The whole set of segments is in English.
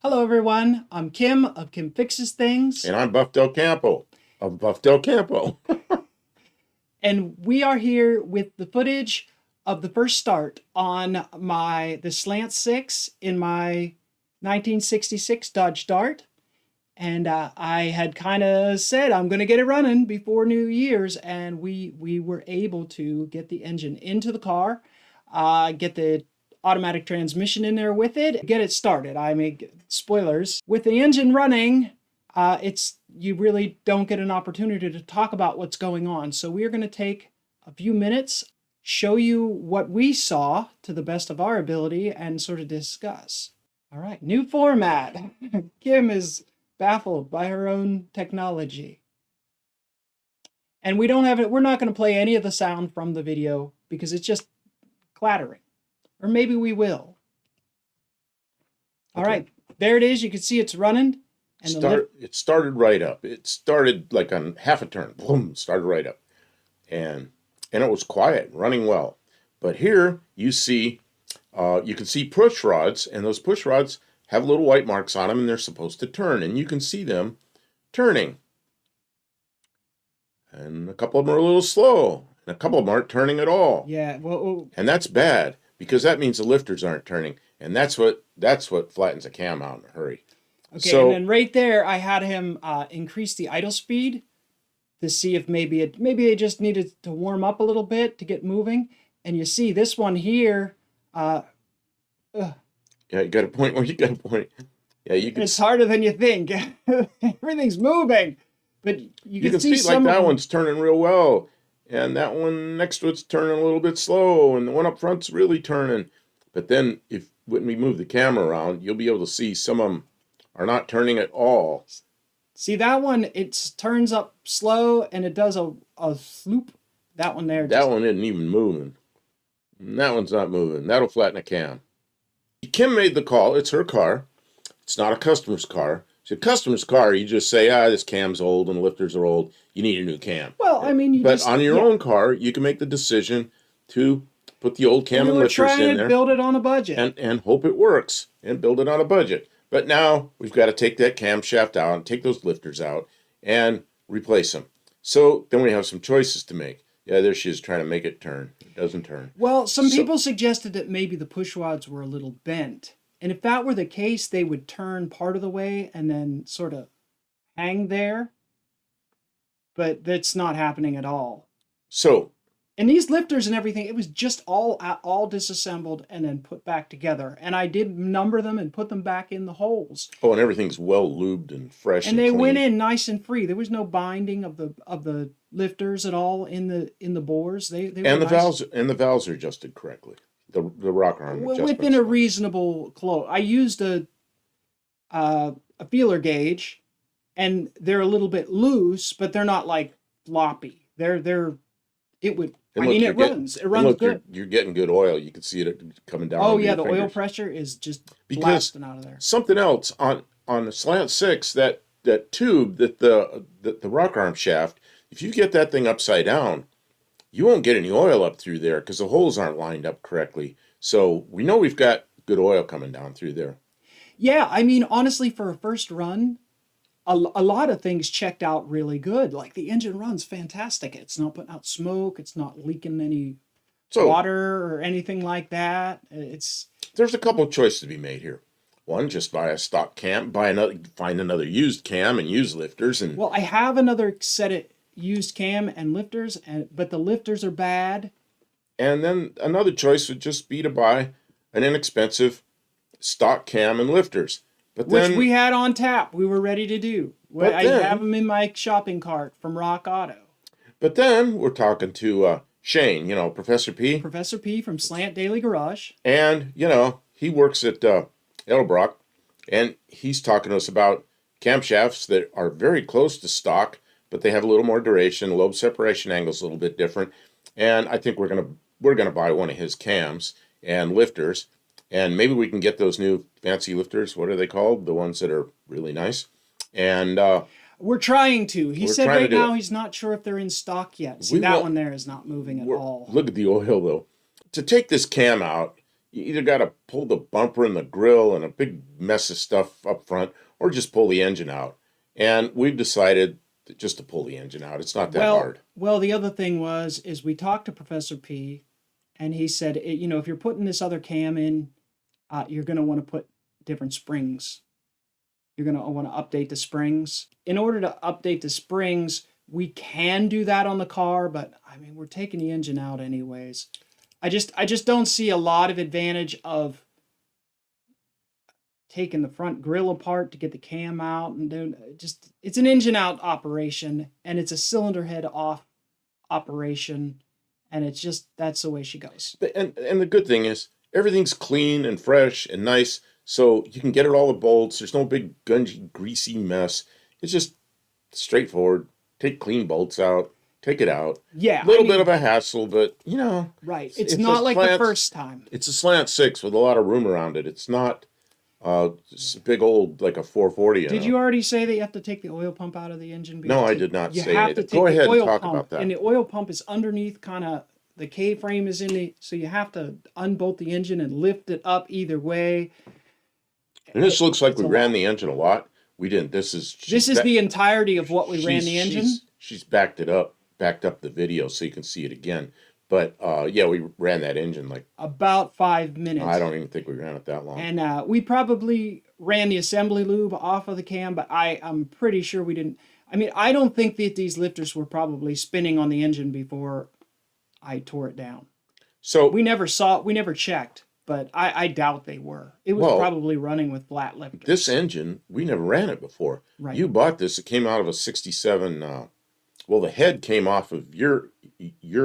Hello, everyone. I'm Kim of Kim Fixes Things, And I'm Buff Del Campo of Buff Del Campo. and we are here with the footage of the first start on the Slant 6 in my 1966 Dodge Dart. And I had kind of said I'm going to get it running before New Year's, and we were able to get the engine into the car, get the automatic transmission in there with it, get it started. I mean, spoilers, with the engine running, it's you really don't get an opportunity to talk about what's going on. So we're going to take a few minutes, show you what we saw to the best of our ability, and sort of discuss. All right, new format. Kim is baffled by her own technology. And we don't have it, we're not going to play any of the sound from the video because it's just clattering. Or maybe we will. All right, there it is. You can see it's running. And It started right up. It started like on half a turn. Boom, started right up. And it was quiet, running well. But here you can see push rods, and those push rods have little white marks on them, and they're supposed to turn, and you can see them turning. And a couple of them are a little slow, and a couple of them aren't turning at all. Yeah, well, and that's bad because that means the lifters aren't turning, and that's what flattens a cam out in a hurry. Okay, so, and then right there, I had him increase the idle speed to see if maybe they just needed to warm up a little bit to get moving. And you see this one here. Yeah, you got a point where you got a point. Yeah, you can. It's harder than you think. Everything's moving, but you can see like that one's turning real well, and that one next to it's turning a little bit slow, and the one up front's really turning. But then, when we move the camera around, you'll be able to see some of them are not turning at all. See that one? It turns up slow, and it does a sloop. That one there. That one isn't even moving. That one's not moving. That'll flatten a cam. Kim made the call. It's her car. It's not a customer's car. It's a customer's car. You just say, this cam's old and the lifters are old. You need a new cam. Well, I mean, but on your own car, you can make the decision to put the old cam and lifters in there. We're trying to build it on a budget. And hope it works and build it on a budget. But now we've got to take that camshaft out and take those lifters out and replace them. So then we have some choices to make. Yeah, there she is trying to make it turn. It doesn't turn. Well, some people suggested that maybe the push rods were a little bent. And if that were the case, they would turn part of the way and then sort of hang there. But that's not happening at all. So, and these lifters and everything, it was just all disassembled and then put back together. And I did number them and put them back in the holes. Oh, and everything's well lubed and fresh. And they went in nice and free. There was no binding of the lifters at all in the bores. They and the nice. The valves are adjusted correctly. The rocker arm within a reasonable close. I used a feeler gauge, and they're a little bit loose, but they're not like floppy. It runs good. You're getting good oil. You can see it coming down. Oh yeah, the oil pressure is just blasting out of there. Something else on the Slant 6, that tube that the rocker arm shaft. If you get that thing upside down, you won't get any oil up through there because the holes aren't lined up correctly. So we know we've got good oil coming down through there. Yeah, I mean, honestly, for a first run, a lot of things checked out really good. Like the engine runs fantastic. It's not putting out smoke. It's not leaking any water or anything like that. There's a couple of choices to be made here. One, just buy a stock cam, find another used cam and use lifters. And well, I have another set of used cam and lifters, but the lifters are bad. And then another choice would just be to buy an inexpensive stock cam and lifters. Which we had on tap. We were ready to do. I have them in my shopping cart from Rock Auto. But then we're talking to Shane, Professor P. Professor P from Slant Daily Garage. And, he works at Edelbrock, and he's talking to us about camshafts that are very close to stock, but they have a little more duration, lobe separation angle's a little bit different. And I think we're gonna buy one of his cams and lifters, and maybe we can get those new fancy lifters. What are they called? The ones that are really nice. And we're trying to. He said right now he's not sure if they're in stock yet. See, that one there is not moving at all. Look at the oil though. To take this cam out, You either got to pull the bumper and the grill and a big mess of stuff up front, or just pull the engine out. And we've decided just to pull the engine out. It's not that hard. Well, the other thing is we talked to Professor P, and he said, you know, if you're putting this other cam in, you're going to want to put different springs. You're going to want to update the springs. In order to update the springs, we can do that on the car, but I mean, we're taking the engine out anyways. I just don't see a lot of advantage of taking the front grill apart to get the cam out and doing just, it's an engine out operation, and it's a cylinder head off operation, and it's just, that's the way she goes. And the good thing is everything's clean and fresh and nice, so you can get it all the bolts. There's no big gungy, greasy mess. It's just straightforward. Take clean bolts out, take it out. Yeah. A little bit of a hassle, but you know. Right. It's not like the first time. It's a Slant 6 with a lot of room around it. It's not it's a big old, like a 440. Did you already say that you have to take the oil pump out of the engine? No, I did not say anything. Go ahead and talk about that. And the oil pump is underneath, kind of, the K-frame is in the, so you have to unbolt the engine and lift it up either way. And this looks like we ran the engine a lot. We didn't. This is the entirety of what we ran the engine. She's backed up the video so you can see it again. But yeah, we ran that engine like about 5 minutes. I don't even think we ran it that long. And we probably ran the assembly lube off of the cam, but I'm pretty sure we didn't. I mean, I don't think that these lifters were probably spinning on the engine before I tore it down. So we never checked, but I doubt they were. It was probably running with flat lifters. This engine, we never ran it before. Right. You bought this. It came out of a 67. Well, the head came off of your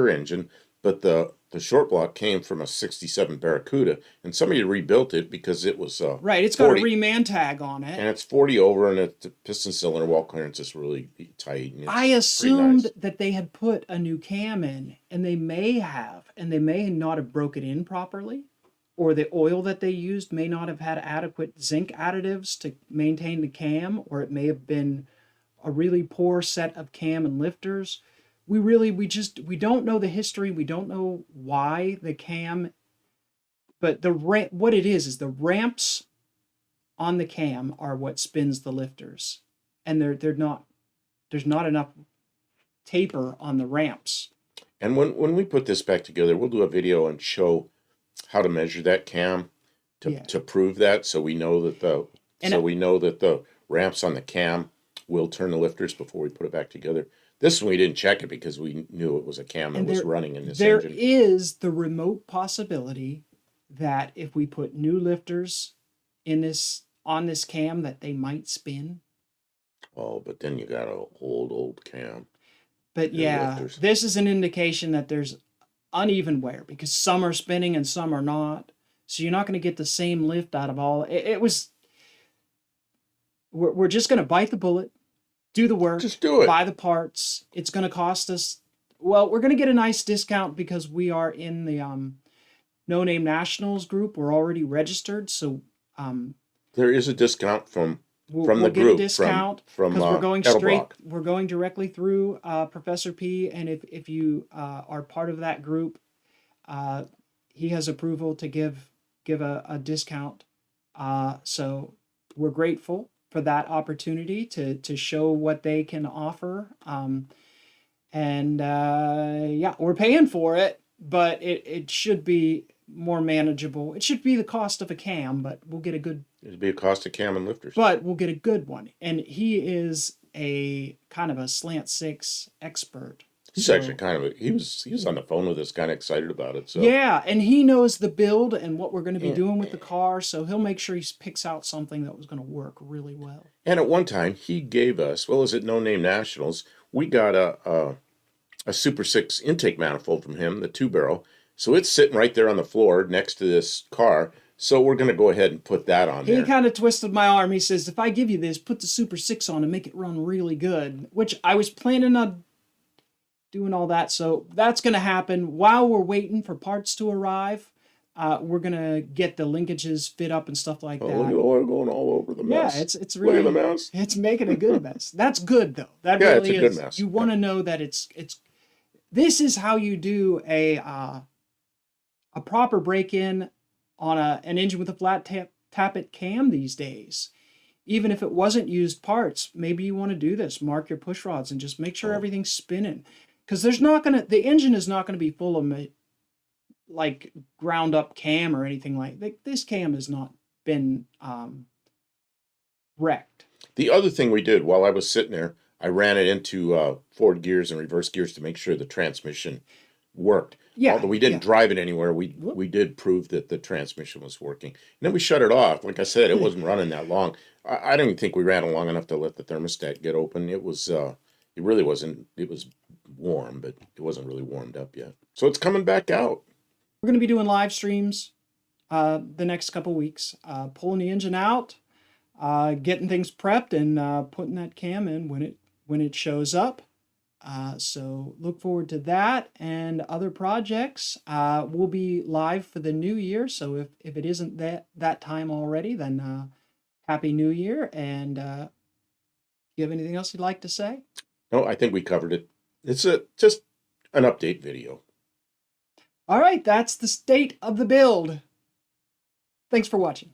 engine, but the short block came from a 67 Barracuda, and somebody rebuilt it because it was right. It's 40, got a reman tag on it, and it's 40 over, and the piston cylinder wall clearance is really tight. And I assumed that they had put a new cam in, and they may not have broke it in properly, or the oil that they used may not have had adequate zinc additives to maintain the cam, or it may have been a really poor set of cam and lifters. We don't know the history. We don't know why the cam, but what it is the ramps on the cam are what spins the lifters, and there's not enough taper on the ramps. And when we put this back together, we'll do a video and show how to measure that cam to prove that, so we know that the ramps on the cam will turn the lifters before we put it back together. This one we didn't check it because we knew it was a cam that was running in this engine. There is the remote possibility that if we put new lifters on this cam, that they might spin. Oh, but then you got an old cam. But yeah, lifters. This is an indication that there's uneven wear because some are spinning and some are not. So you're not going to get the same lift out of all. We're just going to bite the bullet. Do the work. Just do it. Buy the parts. It's going to cost us. Well, we're going to get a nice discount because we are in the No Name Nationals group. We're already registered, so there is a discount from the group. Get a discount from because we're going straight. Edelbrock. We're going directly through Professor P, and if you are part of that group, he has approval to give a discount. So we're grateful for that opportunity to show what they can offer. We're paying for it, but it should be more manageable. It should be the cost of a cam, but we'll get a good... It'd be a cost of cam and lifters. But we'll get a good one. And he is a kind of a Slant 6 expert. He's actually he was on the phone with us, kind of excited about it. So yeah, and he knows the build and what we're going to be doing with the car, so he'll make sure he picks out something that was going to work really well. And at one time, he gave us, well, is it No Name Nationals? We got a Super 6 intake manifold from him, the 2-barrel. So it's sitting right there on the floor next to this car. So we're going to go ahead and put that on there. He kind of twisted my arm. He says, if I give you this, put the Super 6 on and make it run really good, which I was planning on doing all that. So that's going to happen while we're waiting for parts to arrive. We're going to get the linkages fit up and stuff like that. Look at oil going all over the mess. Yeah, it's really... Look at the mess. It's making a good mess. That's good, though. That really it's a good mess. You want to know that it's... This is how you do a proper break-in on an engine with a flat tappet cam these days. Even if it wasn't used parts, maybe you want to do this. Mark your push rods and just make sure everything's spinning. Because the engine is not going to be full of like ground up cam or anything like that. This cam has not been wrecked. The other thing we did while I was sitting there, I ran it into forward gears and reverse gears to make sure the transmission worked. Yeah. Although we didn't drive it anywhere, we did prove that the transmission was working. And then we shut it off. Like I said, it wasn't running that long. I don't even think we ran it long enough to let the thermostat get open. It was, it really wasn't, it was warm, but it wasn't really warmed up yet. So it's coming back out. We're going to be doing live streams the next couple weeks, pulling the engine out, getting things prepped, and putting that cam in when it shows up. So look forward to that and other projects. We'll be live for the new year. So if it isn't that time already, then Happy New Year. And you have anything else you'd like to say? No, I think we covered it. It's just an update video. All right, that's the state of the build. Thanks for watching.